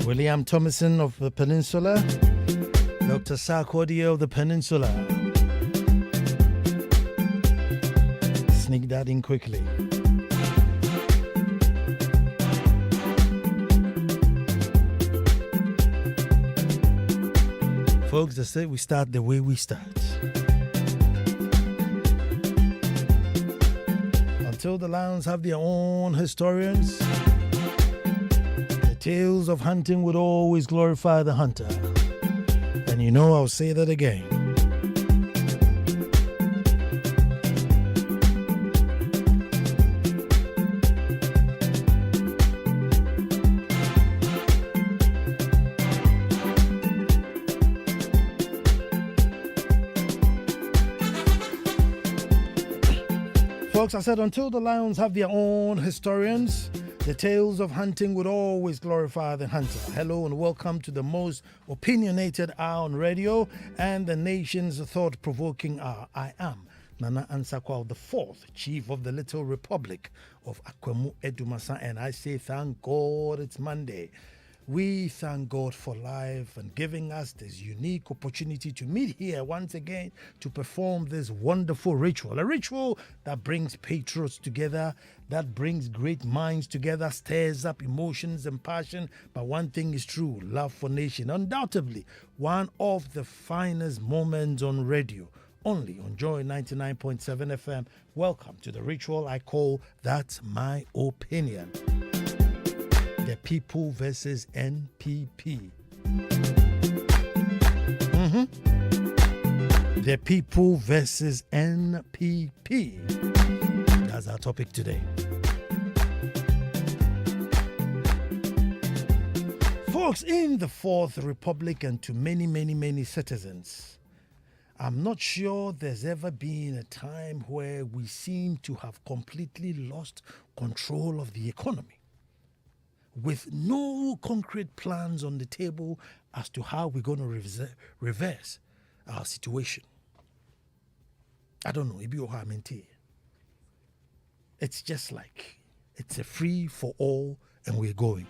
William Thomason of the Peninsula, Dr. Sarkodie of the Peninsula. Sneak that in quickly. Folks, they say we start the way we start. Until the lions have their own historians, the tales of hunting would always glorify the hunter. And you know, I'll say that again. Folks, I said until the lions have their own historians, the tales of hunting would always glorify the hunter. Hello and welcome to the most opinionated hour on radio and the nation's thought-provoking hour. I am Nana Ansakwao, the fourth chief of the Little Republic of Akwemu Edumasa, and I say thank God it's Monday. We thank God for life and giving us this unique opportunity to meet here once again to perform this wonderful ritual. A ritual that brings patriots together, that brings great minds together, stirs up emotions and passion. But one thing is true, love for nation. Undoubtedly, one of the finest moments on radio. Only on Joy 99.7 FM. Welcome to the ritual I call That's My Opinion. The people versus NPP. The people versus NPP. That's our topic today. Folks, in the Fourth Republic and to many, many, many citizens, I'm not sure there's ever been a time where we seem to have completely lost control of the economy, with no concrete plans on the table as to how we're going to reverse our situation. I don't know, it's just like it's a free for all and we're going.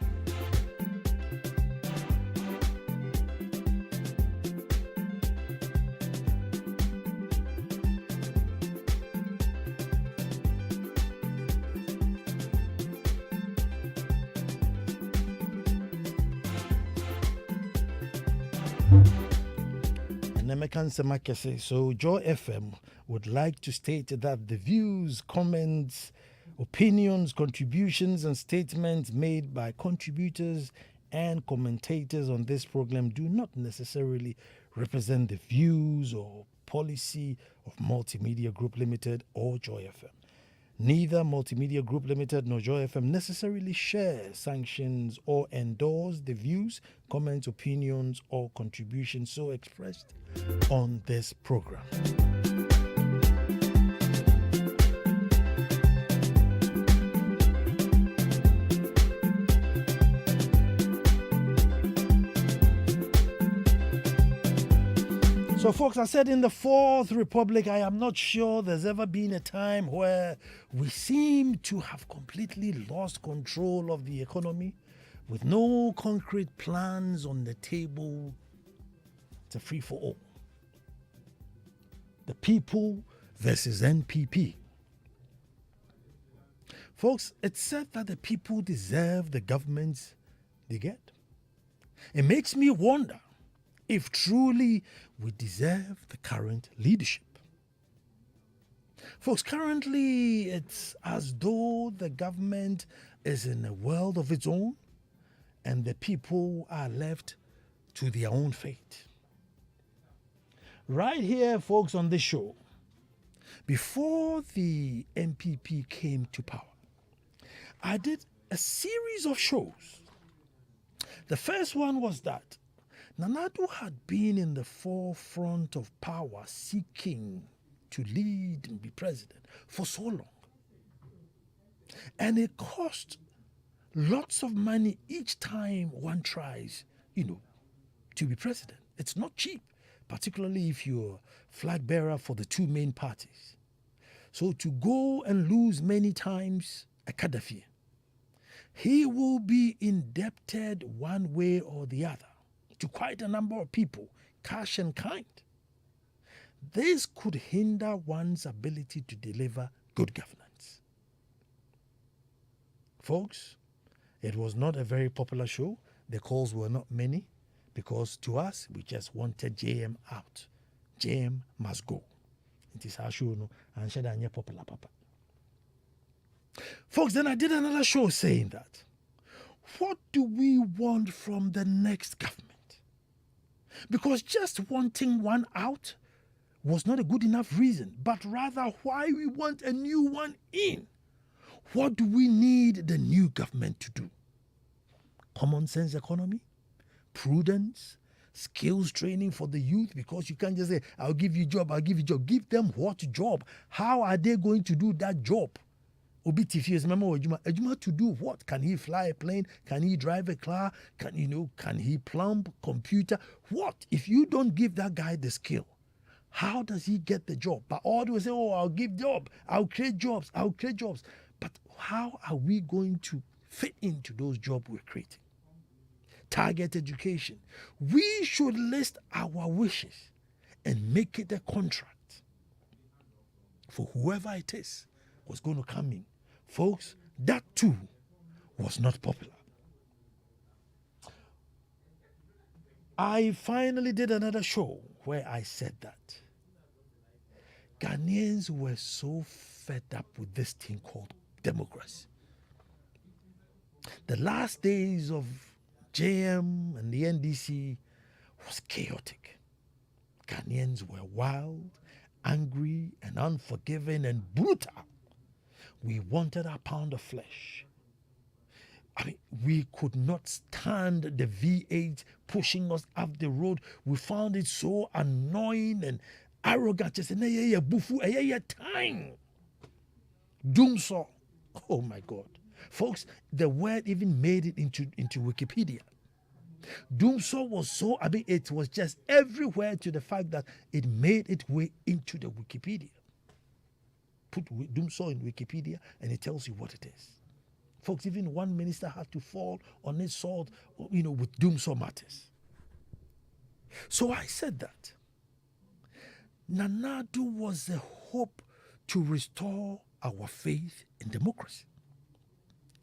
So Joy FM would like to state that the views, comments, opinions, contributions and statements made by contributors and commentators on this program do not necessarily represent the views or policy of Multimedia Group Limited or Joy FM. Neither Multimedia Group Limited nor Joy FM necessarily share, sanctions, or endorse the views, comments, opinions, or contributions so expressed on this program. So, folks, I said in the Fourth Republic, I am not sure there's ever been a time where we seem to have completely lost control of the economy with no concrete plans on the table. It's a free-for-all. The people versus NPP. Folks, it's said that the people deserve the governments they get. It makes me wonder if truly we deserve the current leadership. Folks, currently it's as though the government is in a world of its own and the people are left to their own fate. Right here, folks, on this show, before the NPP came to power, I did a series of shows. The first one was that Nana Addo had been in the forefront of power, seeking to lead and be president for so long. And it cost lots of money each time one tries, to be president. It's not cheap, particularly if you're flag bearer for the two main parties. So to go and lose many times, a Gaddafi, he will be in debt affected one way or the other to quite a number of people, cash and kind. This could hinder one's ability to deliver good governance. Folks, it was not a very popular show. The calls were not many because to us, we just wanted JM out. JM must go. It is our show, no, and she didn't popular papa. Folks, then I did another show saying that, what do we want from the next government? Because just wanting one out was not a good enough reason, but rather why we want a new one in. What do we need the new government to do? Common sense economy, prudence, skills training for the youth, because you can't just say, I'll give you job, I'll give you job. Give them what job? How are they going to do that job? Obi Tifius, remember Ejuma to do what? Can he fly a plane? Can he drive a car? Can he plumb computer? What? If you don't give that guy the skill, how does he get the job? But all will say, oh, I'll give job, I'll create jobs. But how are we going to fit into those jobs we're creating? Target education. We should list our wishes and make it a contract for whoever it is was going to come in. Folks, that too was not popular. I finally did another show where I said that Ghanaians were so fed up with this thing called democracy. The last days of JM and the NDC was chaotic. Ghanaians were wild, angry, and unforgiving and brutal. We wanted our pound of flesh. We could not stand the V8 pushing us up the road. We found it so annoying and arrogant. Just time. Doomsaw. Oh my God. Folks, the word even made it into Wikipedia. Doomsaw was so, it was just everywhere to the fact that it made its way into the Wikipedia. Put Doomsaw in Wikipedia and it tells you what it is. Folks, even one minister had to fall on his sword, with Doomsaw matters. So I said that Nana Addo was a hope to restore our faith in democracy.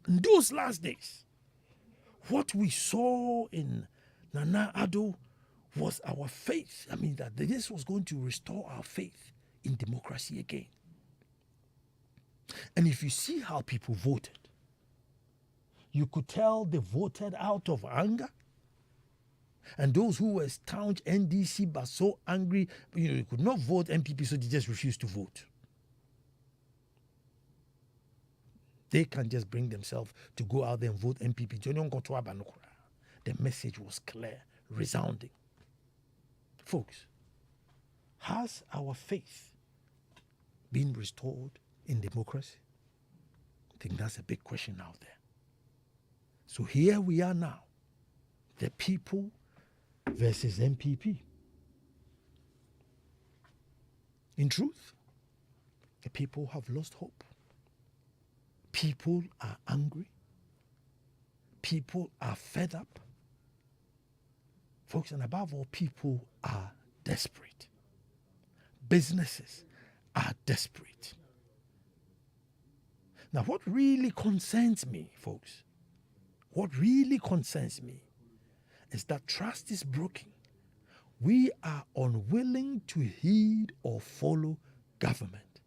In those last days, what we saw in Nana Addo was our faith. That this was going to restore our faith in democracy again. And if you see how people voted, you could tell they voted out of anger. And those who were staunch NDC but so angry, they could not vote MPP, so they just refused to vote. They can just bring themselves to go out there and vote MPP. The message was clear, resounding. Folks, has our faith been restored in democracy? I think that's a big question out there. So here we are now, the people versus MPP. In truth, the people have lost hope. People are angry. People are fed up. Folks, and above all, people are desperate. Businesses are desperate. Now, what really concerns me, folks, what really concerns me is that trust is broken. We are unwilling to heed or follow government.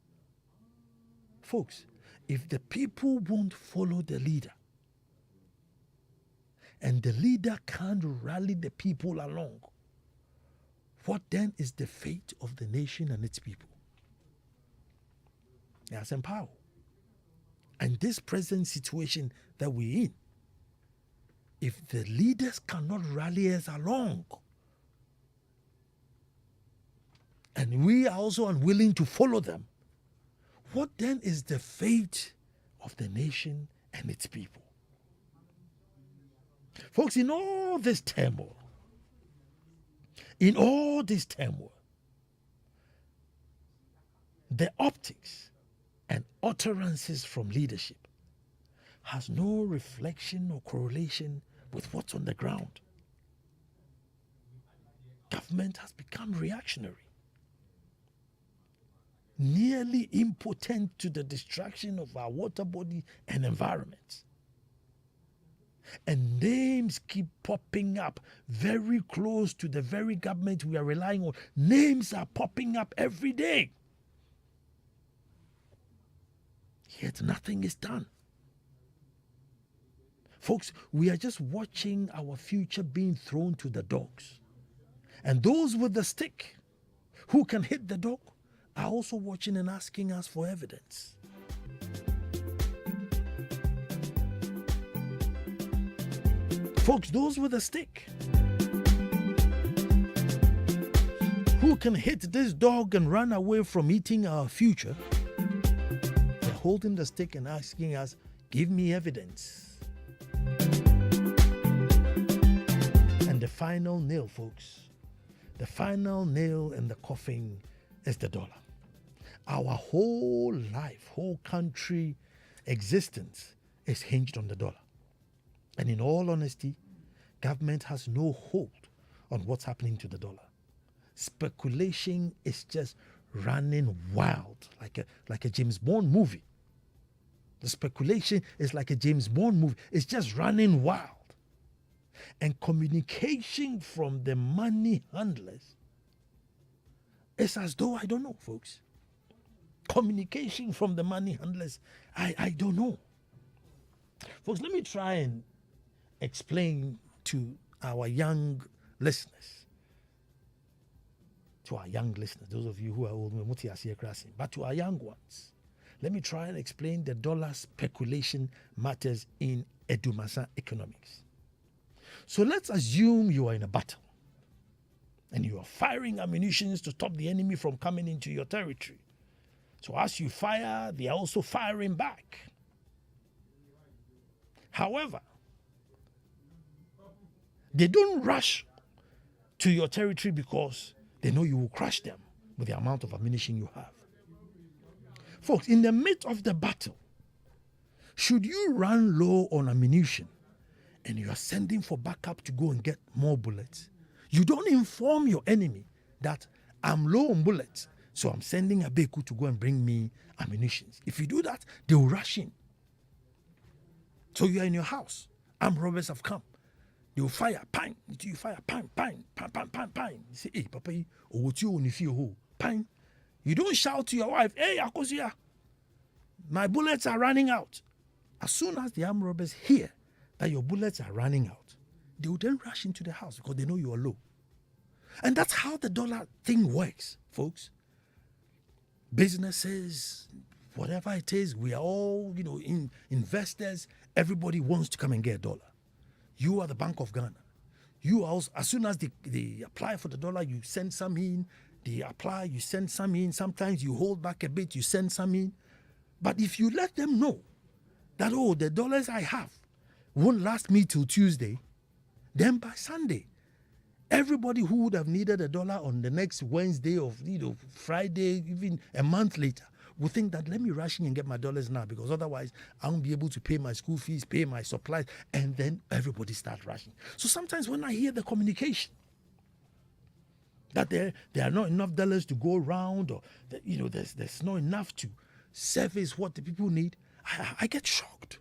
Folks, if the people won't follow the leader, and the leader can't rally the people along, what then is the fate of the nation and its people? Yes, and power. And this present situation that we're in, if the leaders cannot rally us along, and we are also unwilling to follow them, what then is the fate of the nation and its people? Folks, in all this turmoil, the optics and utterances from leadership has no reflection or correlation with what's on the ground. Government has become reactionary, nearly impotent to the destruction of our water body and environment. And names keep popping up very close to the very government we are relying on. Names are popping up every day. Yet nothing is done. Folks, we are just watching our future being thrown to the dogs. And those with the stick who can hit the dog are also watching and asking us for evidence. Folks, those with a stick who can hit this dog and run away from eating our future, they're holding the stick and asking us, give me evidence. And the final nail, folks, the final nail in the coffin is the dollar. Our whole life, whole country existence is hinged on the dollar. And in all honesty, government has no hold on what's happening to the dollar. Speculation is just running wild, like a James Bond movie. The speculation is like a James Bond movie. It's just running wild. And communication from the money handlers is as though, I don't know, folks. Communication from the money handlers, I don't know. Folks, let me try and explain to our young listeners, those of you who are old, but to our young ones, let me try and explain the dollar speculation matters in Edumasa economics. So let's assume you are in a battle and you are firing ammunition to stop the enemy from coming into your territory. So as you fire, they are also firing back. However, they don't rush to your territory because they know you will crush them with the amount of ammunition you have. Folks, in the midst of the battle, should you run low on ammunition and you are sending for backup to go and get more bullets, you don't inform your enemy that I'm low on bullets, so I'm sending a Beku to go and bring me ammunition. If you do that, they will rush in. So you are in your house. Armed robbers have come. They will fire, pine. You fire, pine. You say, hey, Papa, what you on if you pine? You don't shout to your wife, hey, Akosia, my bullets are running out. As soon as the armed robbers hear that your bullets are running out, they will then rush into the house because they know you are low. And that's how the dollar thing works, businesses, whatever it is, we are all, investors. Everybody wants to come and get a dollar. You are the Bank of Ghana. You also, as soon as they apply for the dollar, you send some in. They apply, you send some in. Sometimes you hold back a bit, you send some in. But if you let them know that, the dollars I have won't last me till Tuesday, then by Sunday, everybody who would have needed a dollar on the next Wednesday or Friday, even a month later, will think that let me rush in and get my dollars now because otherwise I won't be able to pay my school fees, pay my supplies, and then everybody starts rushing. So sometimes when I hear the communication that there are not enough dollars to go around or that, there's not enough to service what the people need, I get shocked.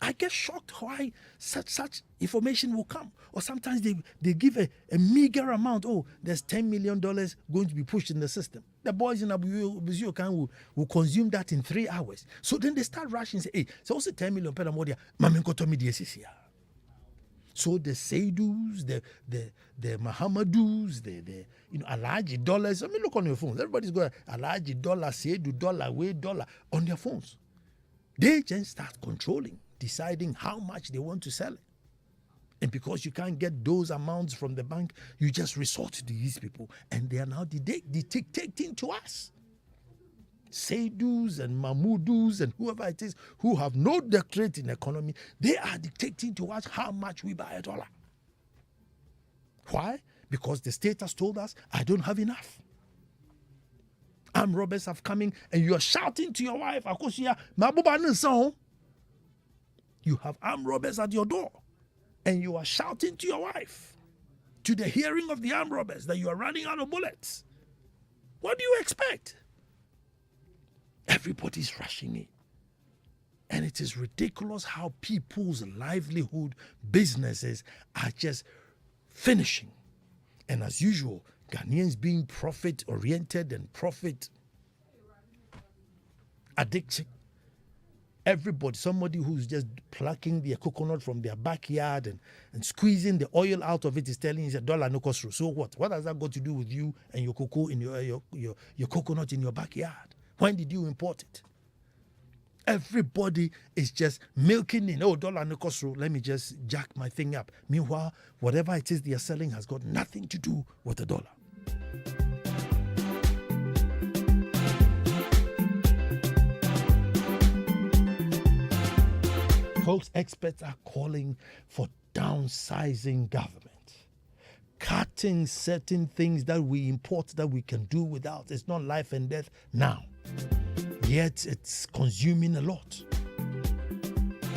I get shocked why such information will come. Or sometimes they give a meager amount. There's $10 million going to be pushed in the system. The boys in Abuyo will consume that in 3 hours. So then they start rushing and say, hey, so also 10 million per modia, Mamenkotomi DSCR. So the Seydus, the Mahamadus, the Alaji dollars. I mean, look on your phones. Everybody's going Alaji dollar, Seydu dollar, way dollar on their phones. They just start controlling, deciding how much they want to sell it. And because you can't get those amounts from the bank, you just resort to these people. And they are now dictating to us. Seydus and Mahmoudus and whoever it is who have no doctorate in economy, they are dictating to us how much we buy a dollar. Why? Because the state has told us, I don't have enough. Armed robbers have come in and you are shouting to your wife, Akosia, Mabuba Nson. You have armed robbers at your door, and you are shouting to your wife, to the hearing of the armed robbers, that you are running out of bullets. What do you expect? Everybody's rushing in. And it is ridiculous how people's livelihood, businesses are just finishing. And as usual, Ghanaians being profit-oriented and profit addiction. Everybody, somebody who's just plucking their coconut from their backyard and squeezing the oil out of it is telling you $1 no cost. So what? What has that got to do with you and your cocoa in your coconut in your backyard? When did you import it? Everybody is just milking in. Oh, $1 no cost. Let me just jack my thing up. Meanwhile, whatever it is they are selling has got nothing to do with $1. Folks, experts are calling for downsizing government, cutting certain things that we import that we can do without. It's not life and death now, yet it's consuming a lot.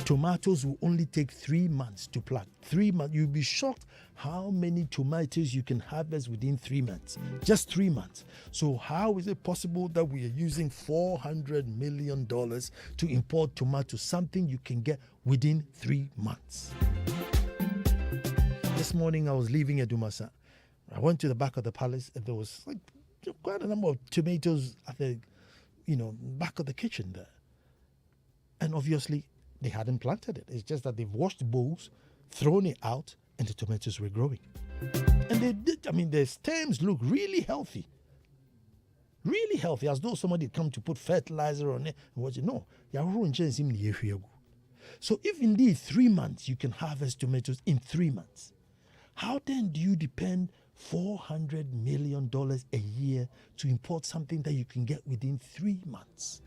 Tomatoes will only take 3 months to plant. 3 months. You'll be shocked how many tomatoes you can harvest within 3 months. Just 3 months. So how is it possible that we are using $400 million to import tomatoes, something you can get within 3 months? This morning I was leaving Edumasa. I went to the back of the palace and there was like quite a number of tomatoes at the back of the kitchen there. And obviously they hadn't planted it. It's just that they've washed the bowls, thrown it out, and the tomatoes were growing. And they did, the stems look really healthy. Really healthy, as though somebody had come to put fertilizer on it. And what you know, so if indeed 3 months you can harvest tomatoes in 3 months, how then do you depend $400 million a year to import something that you can get within 3 months?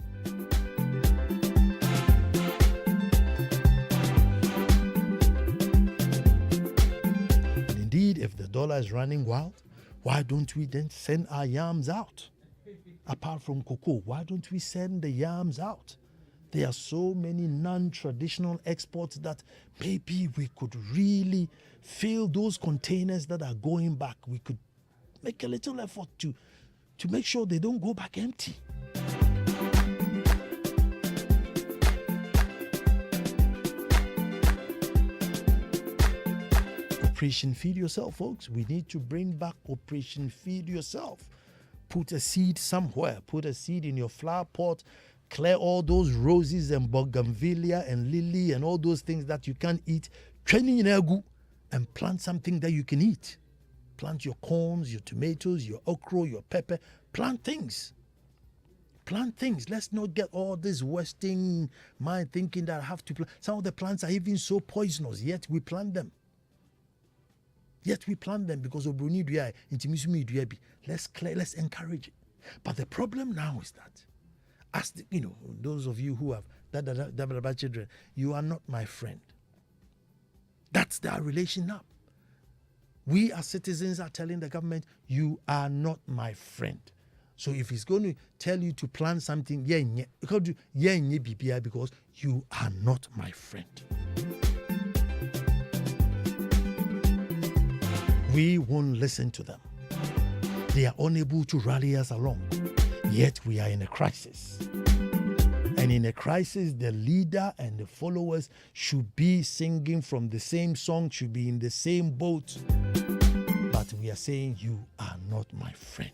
Indeed, if the dollar is running wild, why don't we then send our yams out? Apart from cocoa, why don't we send the yams out? There are so many non-traditional exports that maybe we could really fill those containers that are going back. We could make a little effort to make sure they don't go back empty. Operation Feed Yourself, folks. We need to bring back Operation Feed Yourself. Put a seed somewhere. Put a seed in your flower pot. Clear all those roses and bougainvillea and lily and all those things that you can't eat. Training in egu and plant something that you can eat. Plant your corns, your tomatoes, your okra, your pepper. Plant things. Plant things. Let's not get all this wasting mind thinking that I have to plant. Some of the plants are even so poisonous, yet we plant them. Because of Bruni Duyai, Intimisumi Duyabi. Let's encourage it. But the problem now is that, as those of you who have that children, you are not my friend. That's our relation now. We as citizens are telling the government, you are not my friend. So if he's going to tell you to plan something, because you are not my friend. We won't listen to them. They are unable to rally us along. Yet we are in a crisis. And in a crisis, the leader and the followers should be singing from the same song, should be in the same boat. But we are saying, you are not my friend.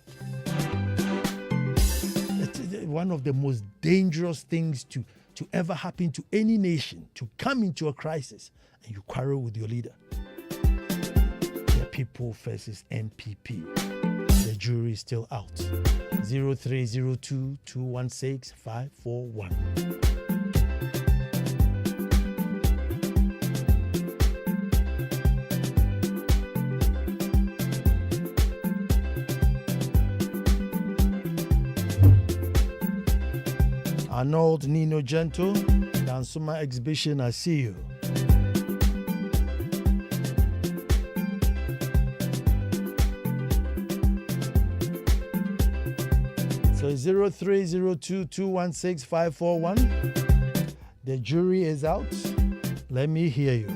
It's one of the most dangerous things to ever happen to any nation, to come into a crisis and you quarrel with your leader. People versus MPP. The jury is still out. 0302 216 541. Arnold Nino Gento, Dansuma exhibition, I see you. So 0302 216 541. The jury is out. Let me hear you.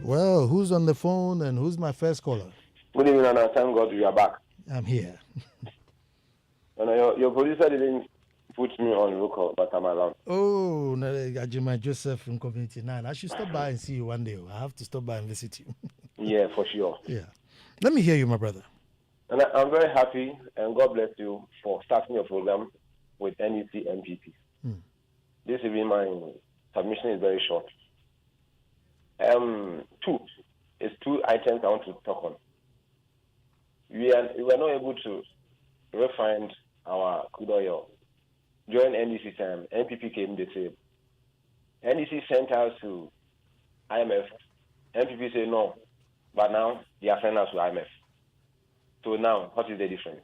Well, who's on the phone and who's my first caller? Good evening, and thank God you are back. I'm here. And your producer didn't put me on local, but I'm around. Oh, Ajima Joseph from Community 9. I should stop by and see you one day. I have to stop by and visit you. Yeah, for sure. Yeah. Let me hear you, my brother. And I'm very happy, and God bless you for starting your program with NEC MPP. This evening, my submission is very short. Two items I want to talk on. We were not able to refine our crude oil. During NDC time, NPP came the same. NDC sent us to IMF. NPP said no, but now they are sending us to IMF. So now, what is the difference?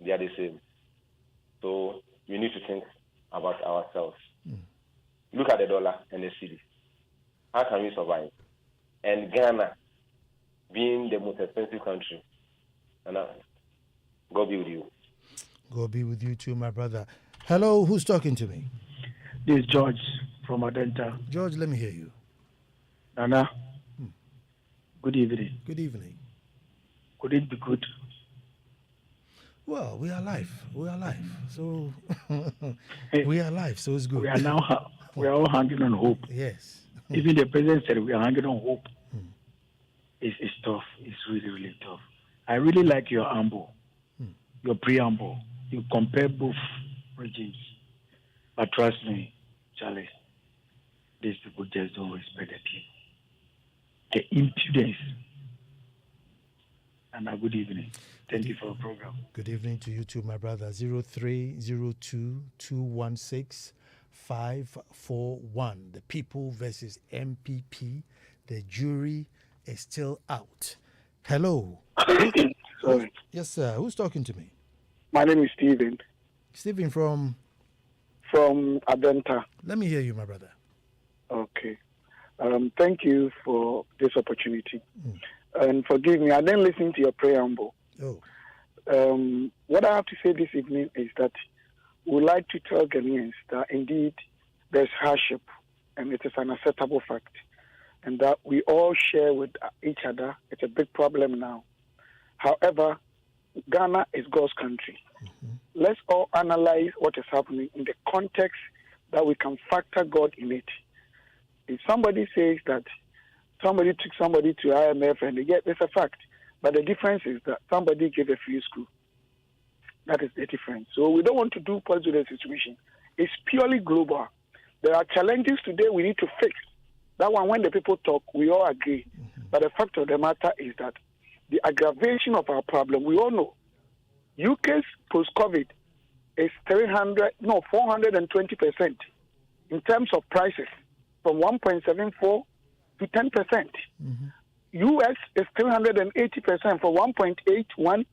They are the same. So we need to think about ourselves. Look at the dollar and the cedi. How can we survive? And Ghana being the most expensive country. And God be with you. God be with you too, my brother. Hello, who's talking to me? This is George from Adenta. George, let me hear you. Nana, good evening. Good evening. Could it be good? Well, we are alive. We are alive. So we are alive. So it's good. We are all hanging on hope. Yes. Even the president said we are hanging on hope. It's tough. It's really, really tough. I really like your your preamble. You compare both regimes. But trust me, Charlie, these people just don't respect the people. The impudence. And a good evening. Thank you for the program. Good evening to you too, my brother. 0302-216-541. The people versus MPP. The jury is still out. Hello. Sorry. Yes, sir. Who's talking to me? My name is Stephen. Stephen from Adenta. Let me hear you, my brother. Okay. Thank you for this opportunity. And forgive me, I didn't listen to your preamble. Oh. What I have to say this evening is that we would like to tell Ghanaians that indeed there's hardship and it is an acceptable fact. And that we all share with each other. It's a big problem now. However, Ghana is God's country. Let's all analyze what is happening in the context that we can factor God in it. If somebody says that somebody took somebody to IMF and it's a fact, but the difference is that somebody gave a free school. That is the difference. So we don't want to do politics with the situation. It's purely global. There are challenges today we need to fix. That one, when the people talk, we all agree. But the fact of the matter is that the aggravation of our problem, we all know. UK's post-COVID is 420% in terms of prices, from 1.74 to 10%. US is 380% from 1.81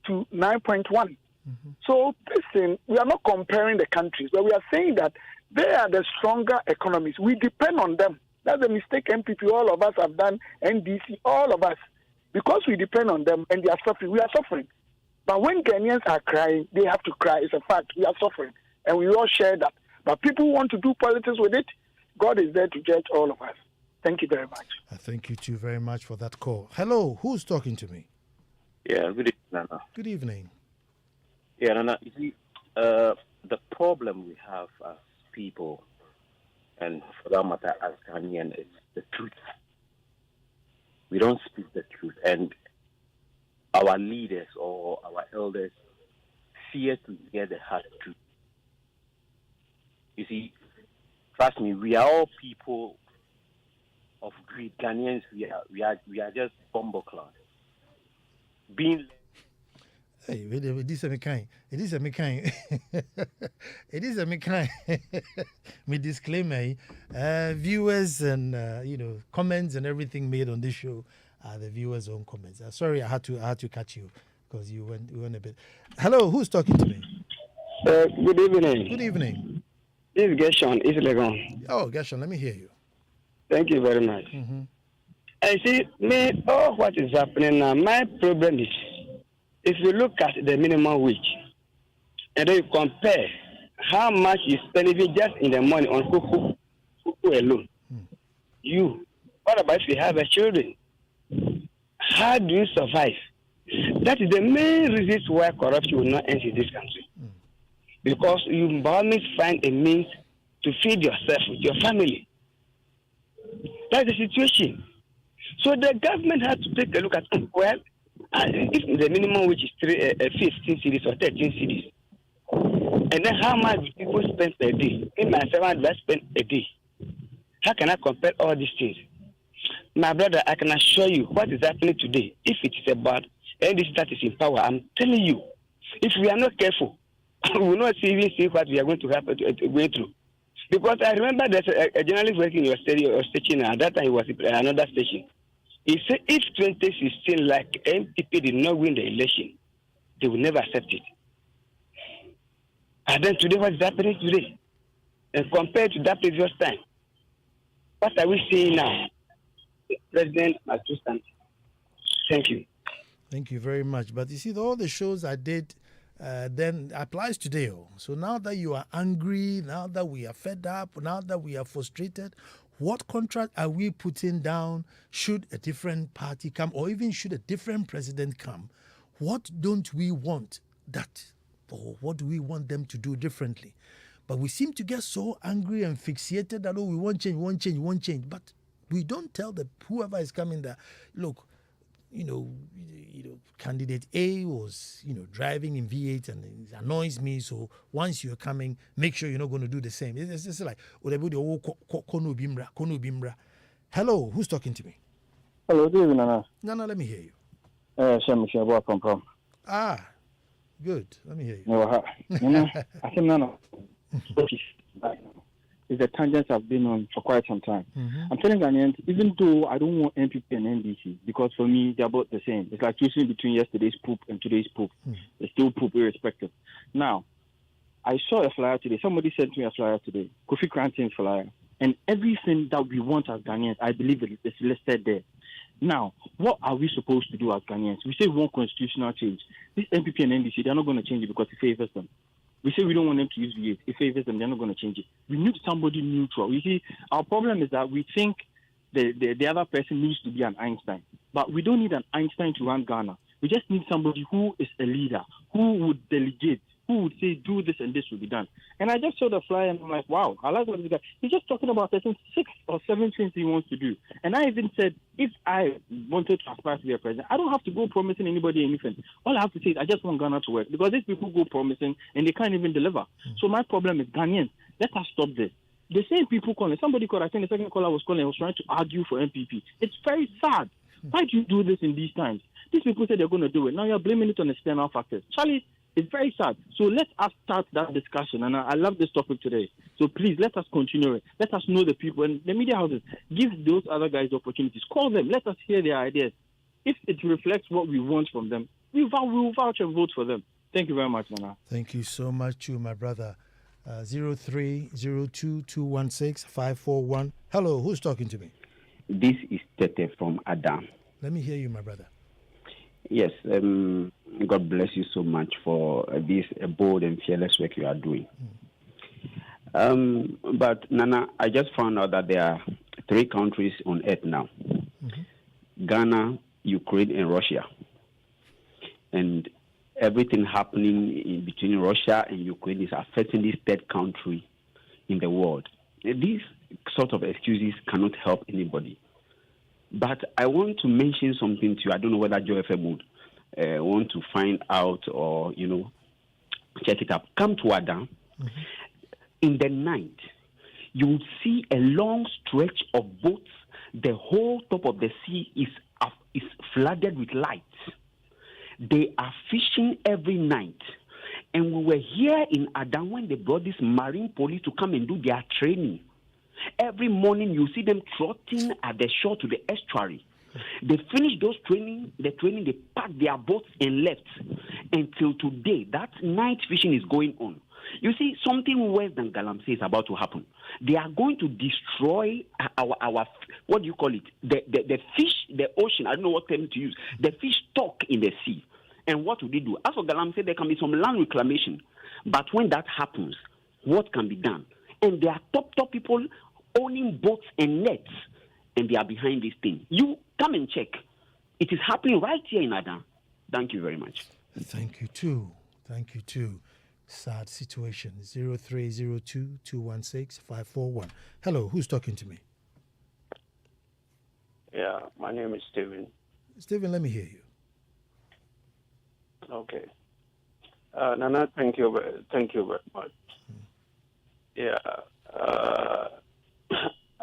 to 9.1. So this thing, we are not comparing the countries, but we are saying that they are the stronger economies. We depend on them. That's a mistake MPP, all of us have done, NDC, all of us. Because we depend on them and they are suffering, we are suffering. But when Ghanaians are crying, they have to cry. It's a fact. We are suffering. And we all share that. But people want to do politics with it. God is there to judge all of us. Thank you very much. I thank you too very much for that call. Hello, who's talking to me? Yeah, good evening, Nana. Good evening. Yeah, Nana, you see, the problem we have as people, and for that matter as Ghanaian, is the truth. We don't speak the truth, and our leaders or our elders fear to hear the hard truth. You see, trust me, we are all people of greed. Ghanaians, we are just bumbleclaws. Being Hey, it is a kind. It is a kind. It is a kind. Me disclaimer. Viewers and comments and everything made on this show are the viewers' own comments. Sorry, I had to catch you because you went a bit. Hello, who's talking to me? Good evening. Good evening. This is Gershon, East Legon. Oh, Gershon, let me hear you. Thank you very much. I see, me, oh, what is happening now? My problem is, if you look at the minimum wage, and then you compare how much you spend even just in the money on cuckoo alone, what about if you have a children? How do you survive? That is the main reason why corruption will not end in this country. Because you always find a means to feed yourself with your family. That's the situation. So the government has to take a look at, if the minimum wage is 15 cities or 13 cities, and then how much do people spend per day? In myself, I spend a day. How can I compare all these things? My brother, I can assure you what is happening today. If it is about NDC that is in power, I'm telling you, if we are not careful, we will not even see what we are going to happen going through. Because I remember there's a journalist working in your station, at that time he was in another station. He said if 2016, like MPP did not win the election, they will never accept it. And then today, what is happening today? And compared to that previous time, what are we seeing now? The president must do something. Thank you. Thank you very much. But you see, all the shows I did then applies today. So now that you are angry, now that we are fed up, now that we are frustrated, what contract are we putting down should a different party come, or even should a different president come? What don't we want that, or what do we want them to do differently? But we seem to get so angry and fixated that, we won't change, won't change, won't change. But we don't tell whoever is coming there, look, candidate A was, driving in V8 and it annoys me. So once you're coming, make sure you're not going to do the same. It's just like, hello, who's talking to me? Hello, good evening, Nana. Nana, let me hear you. Shem, good. Let me hear you. No, I think Nana. Is the tangents I've been on for quite some time. I'm telling Ghanaians, even though I don't want NPP and NDC, because for me, they're both the same. It's like choosing between yesterday's poop and today's poop. It's still poop irrespective. Now, I saw a flyer today. Somebody sent me a flyer today. Kofi Cranton's flyer. And everything that we want as Ghanaians, I believe it is listed there. Now, what are we supposed to do as Ghanaians? We say we want constitutional change. This NPP and NDC, they're not going to change it because it favors them. We say we don't want them to use V8. It favors them. They're not going to change it. We need somebody neutral. You see, our problem is that we think the other person needs to be an Einstein. But we don't need an Einstein to run Ghana. We just need somebody who is a leader, who would delegate, who would say, do this and this will be done. And I just saw the flyer and I'm like, wow, I like what this guy. He's just talking about 6 or 7 things he wants to do. And I even said, if I wanted to aspire to be a president, I don't have to go promising anybody anything. All I have to say is I just want Ghana to work. Because these people go promising and they can't even deliver. So my problem is Ghanaians, let us stop this. The same people calling. Somebody called, I think the second caller was calling, was trying to argue for MPP. It's very sad. Why do you do this in these times? These people say they're going to do it. Now you're blaming it on external factors. Charlie, it's very sad. So let us start that discussion. And I love this topic today. So please, let us continue it. Let us know the people. And the media houses, give those other guys opportunities. Call them. Let us hear their ideas. If it reflects what we want from them, we will vouch and vote for them. Thank you very much, Nana. Thank you so much to my brother. 0302216541. Hello, who's talking to me? This is Tete from Adam. Let me hear you, my brother. Yes, God bless you so much for this bold and fearless work you are doing. But Nana, I just found out that there are 3 countries on earth now: Ghana, Ukraine, and Russia. And everything happening in between Russia and Ukraine is affecting this 3rd country in the world. These sort of excuses cannot help anybody. But I want to mention something to you. I don't know whether Joe FM would want to find out or, check it up. Come to Adam. In the night, you will see a long stretch of boats. The whole top of the sea is flooded with lights. They are fishing every night. And we were here in Adam when they brought this marine police to come and do their training. Every morning you see them trotting at the shore to the estuary. They finished the training, they packed their boats and left. Until today, that night fishing is going on. You see, something worse than Galamsey is about to happen. They are going to destroy our what do you call it? The fish, the ocean. I don't know what term to use. The fish stock in the sea. And what will they do? As for Galamsey, there can be some land reclamation. But when that happens, what can be done? And there are top people owning boats and nets, and they are behind this thing. You come and check. It is happening right here in Adam. Thank you very much. Thank you too. Sad situation. 0302-216-541. Hello, who's talking to me? Yeah, my name is Steven. Steven, let me hear you. Okay. Nana, thank you very much. Yeah.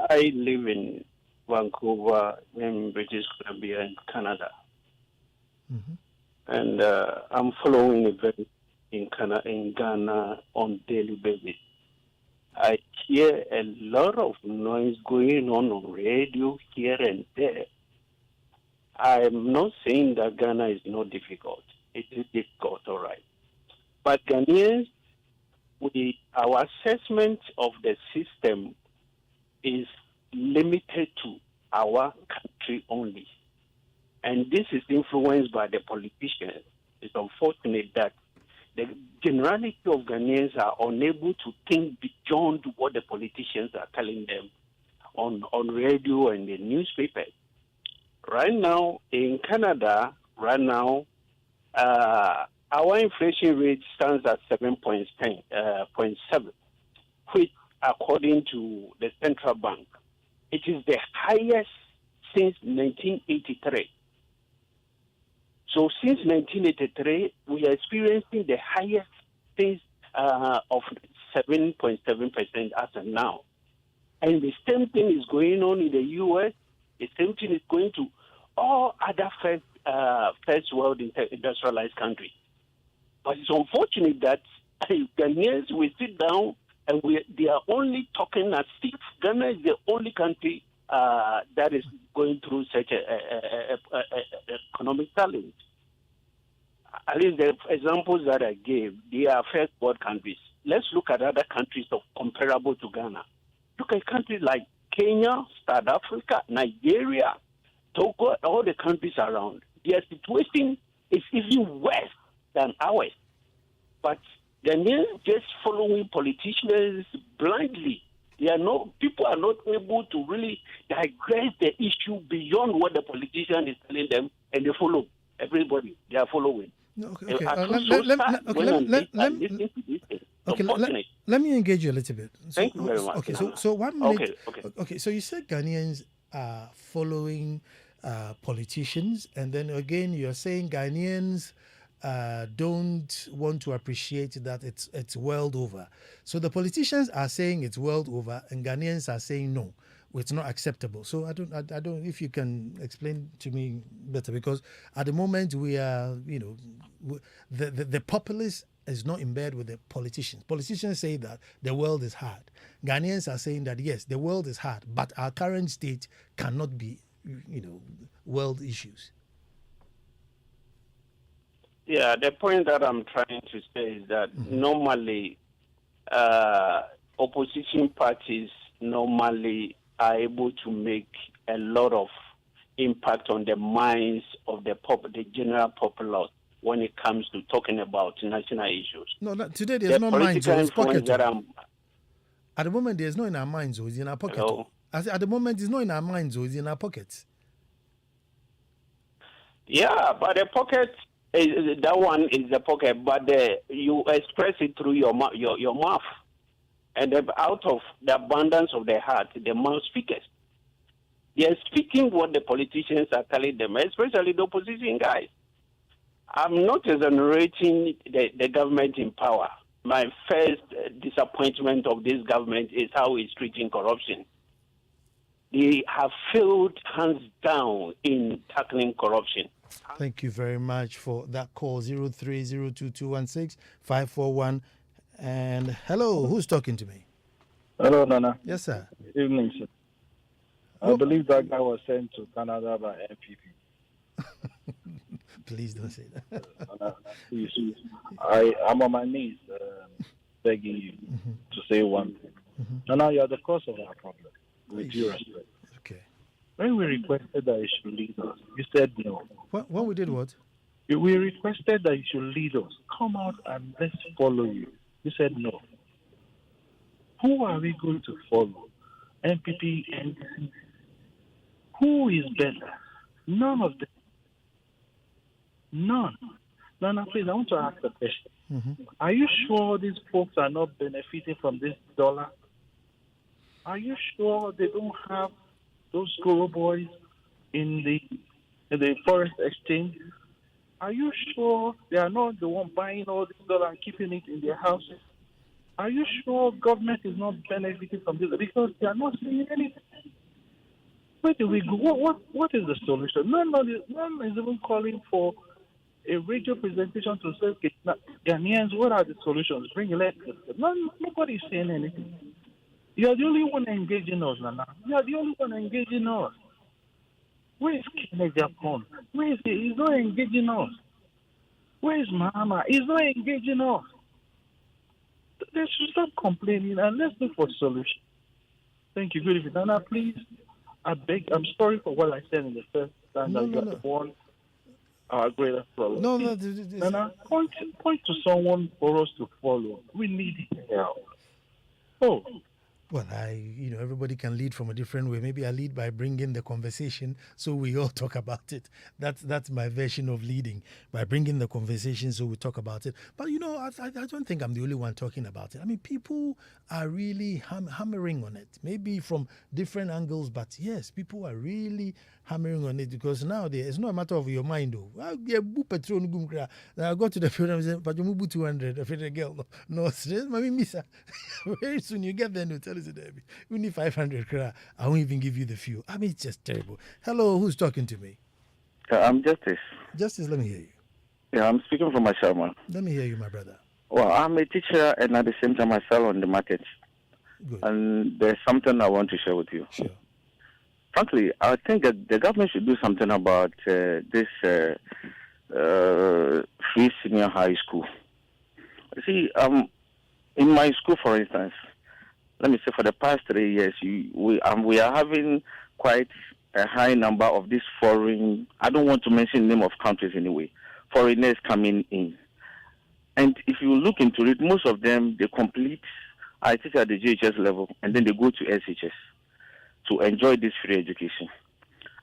I live in Vancouver, in British Columbia, in Canada. And I'm following events in Ghana on daily basis. I hear a lot of noise going on radio here and there. I'm not saying that Ghana is not difficult. It is difficult, all right. But Ghanaians, our assessment of the system is limited to our country only. And this is influenced by the politicians. It's unfortunate that the generality of Ghanaians are unable to think beyond what the politicians are telling them on radio and the newspapers. Right now, in Canada, our inflation rate stands at 7.7, which, according to the central bank, it is the highest since 1983. So since 1983, we are experiencing the highest since of 7.7% as of now. And the same thing is going on in the U.S. The same thing is going to all other first world industrialized countries. But it's unfortunate that Ghanaians will sit down and they are only talking as if Ghana is the only country that is going through such a economic challenge. At least the examples that I gave, they are first world countries. Let's look at other countries comparable to Ghana. Look at countries like Kenya, South Africa, Nigeria, Togo, all the countries around. Their situation is even worse than ours. But Ghanaians just following politicians blindly. People are not able to really digress the issue beyond what the politician is telling them, and they follow. Everybody, they are following. Let me engage you a little bit. Thank you very much. Okay, so 1 minute. Okay. So you said Ghanaians are following politicians, and then again you're saying Ghanaians don't want to appreciate that it's world over. So the politicians are saying it's world over, and Ghanaians are saying no, it's not acceptable. So I don't. If you can explain to me better, because at the moment we are, the populace is not in bed with the politicians. Politicians say that the world is hard. Ghanaians are saying that yes, the world is hard, but our current state cannot be, world issues. Yeah, the point that I'm trying to say is that normally opposition parties normally are able to make a lot of impact on the minds of the general populace when it comes to talking about national issues. No, today there's no minds, it's pocket. At the moment, there's no in our minds, it's in our pocket. Hello? At the moment, it's not in our minds, it's in our pockets. Yeah, but the pocket, that one is the pocket, but you express it through your mouth. And out of the abundance of the heart, the mouth speaks. They are speaking what the politicians are telling them, especially the opposition guys. I'm not exonerating the government in power. My first disappointment of this government is how it's treating corruption. They have failed hands down in tackling corruption. Thank you very much for that call. 0302216541. And hello, who's talking to me? Hello, Nana. Yes, sir. Good evening, sir. I believe that guy was sent to Canada by MPP. Please don't say that. I'm on my knees begging you to say one thing. And now you're the cause of our problem, with due respect. Okay. When we requested that you should lead us, you said no. When we did what? We requested that you should lead us. Come out and let's follow you. You said no. Who are we going to follow? MPP, NDC? Who is better? None of them. None. Nana, please, I want to ask a question. Are you sure these folks are not benefiting from this dollar? Are you sure they don't have those school boys in the forest exchange? Are you sure they are not the one buying all this dollar and keeping it in their houses? Are you sure government is not benefiting from this? Because they are not saying anything. Where do we go? What is the solution? None is even calling for a radio presentation to say, Ghanaians, what are the solutions? Bring electricity. Nobody is saying anything. You are the only one engaging us, Nana. You are the only one engaging us. Where is Kennedy Japan? Where is he? He's not engaging us. Where is Mahama? He's not engaging us. They should stop complaining and let's look for solution. Thank you. Good evening. Nana, please, I beg, I'm sorry for what I said in the first time that you are the one our greatest problem. Nana, point to someone for us to follow. We need help. Oh. Well, everybody can lead from a different way. Maybe I lead by bringing the conversation so we all talk about it. That's my version of leading, by bringing the conversation so we talk about it. But, I don't think I'm the only one talking about it. I mean, people are really hammering on it, maybe from different angles. But, yes, people are really hammering on it because now it's not a matter of your mind, though. I go to the program and say, but you move 200. I feel the girl. No, very soon you get there and you tell us, we need 500 kra. I won't even give you the fuel. I mean, it's just terrible. Hello, who's talking to me? I'm Justice. Justice, let me hear you. Yeah, I'm speaking from my Sharma. Let me hear you, my brother. Well, I'm a teacher and at the same time I sell on the market. Good. And there's something I want to share with you. Sure. Frankly, I think that the government should do something about this free senior high school. You see, in my school, for instance, let me say for the past 3 years, we are having quite a high number of these foreign, I don't want to mention the name of countries anyway, foreigners coming in. And if you look into it, most of them, they complete, I teach at the JHS level, and then they go to SHS to enjoy this free education.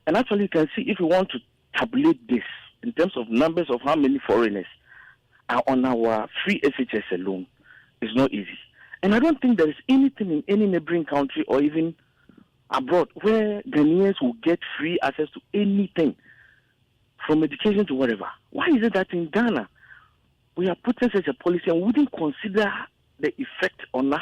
And actually, you can see if you want to tabulate this in terms of numbers of how many foreigners are on our free SHS alone, it's not easy. And I don't think there is anything in any neighboring country or even abroad where Ghanaians will get free access to anything, from education to whatever. Why is it that in Ghana we are putting such a policy and wouldn't consider the effect on us?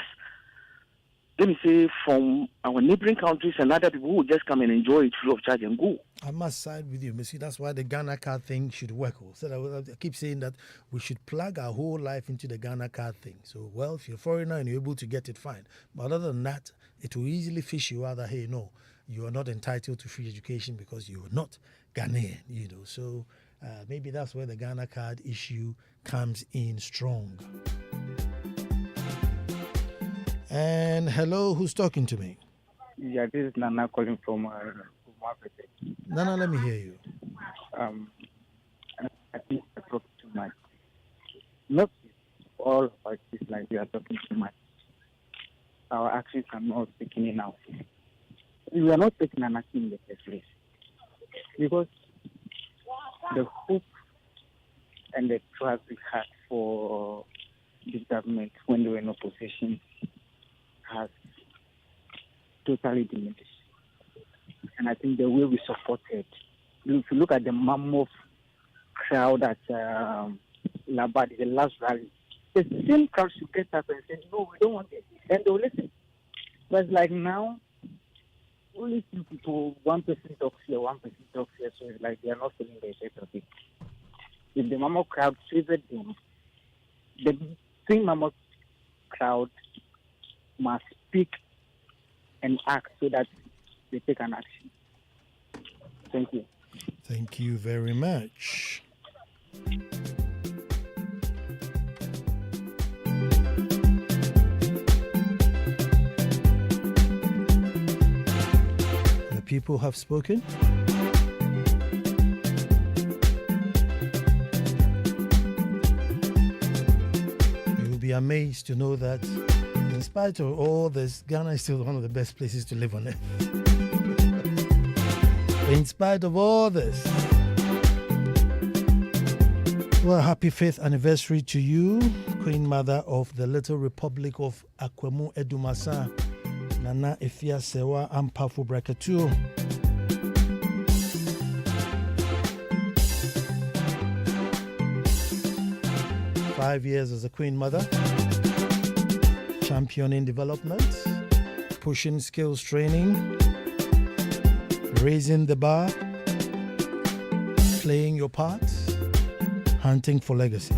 Let me say, from our neighboring countries and other people who will just come and enjoy it free of charge and go. I must side with you, Missy. That's why the Ghana card thing should work. So I keep saying that we should plug our whole life into the Ghana card thing. So, well, if you're a foreigner and you're able to get it, fine. But other than that, it will easily fish you out that, hey, no, you are not entitled to free education because you are not Ghanaian, So maybe that's where the Ghana card issue comes in strong. And hello, who's talking to me? Yeah, this is Nana calling from Africa. Nana, let me hear you. I think I talk too much. Not all of us is like we are talking too much. Our actions are not speaking enough. We are not taking an action in the first place. Because the hope and the trust we had for this government when they were in opposition has totally diminished. And I think the way we supported, if you look at the mammoth crowd at Labad, the last rally, the same crowd should get up and say, no, we don't want it. And they'll listen. But it's like now, only two people, 1% talks here, 1% talks here, so it's like they are not feeling the effect of it. If the mammoth crowd favored them, the same mammoth crowd must speak and act so that they take an action. Thank you. Thank you very much. people have spoken. You will be amazed to know that in spite of all this, Ghana is still one of the best places to live on earth. In spite of all this, well, happy 5th anniversary to you, Queen Mother of the Little Republic of Akwemu Edumasa, Nana Efia Sewa Ampafu Brakatu. Five years as a Queen Mother, championing development, pushing skills training, raising the bar, playing your part, hunting for legacy.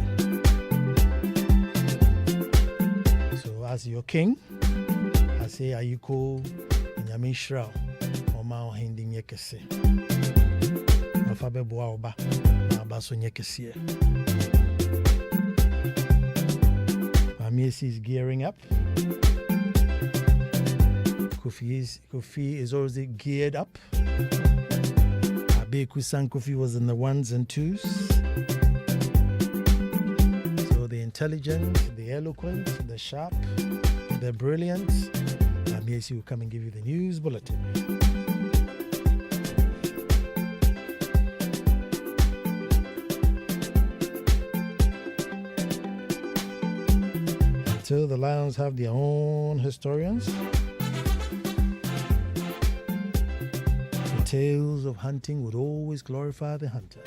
So as your king, I say Ayuko Nyame Shra Oma Hindi Nyekese. Afabe Boa Oba Abaso Nyekese. Amiesi is gearing up. Kofi is already geared up. Abeku-san Kofi was in the 1s and 2s. So the intelligent, the eloquent, the sharp, the brilliant. Amiesi will come and give you the news bulletin. Until the Lions have their own historians, the tales of hunting would always glorify the hunter.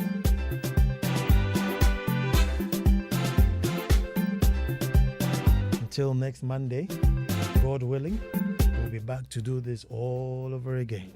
Until next Monday, God willing, we'll be back to do this all over again.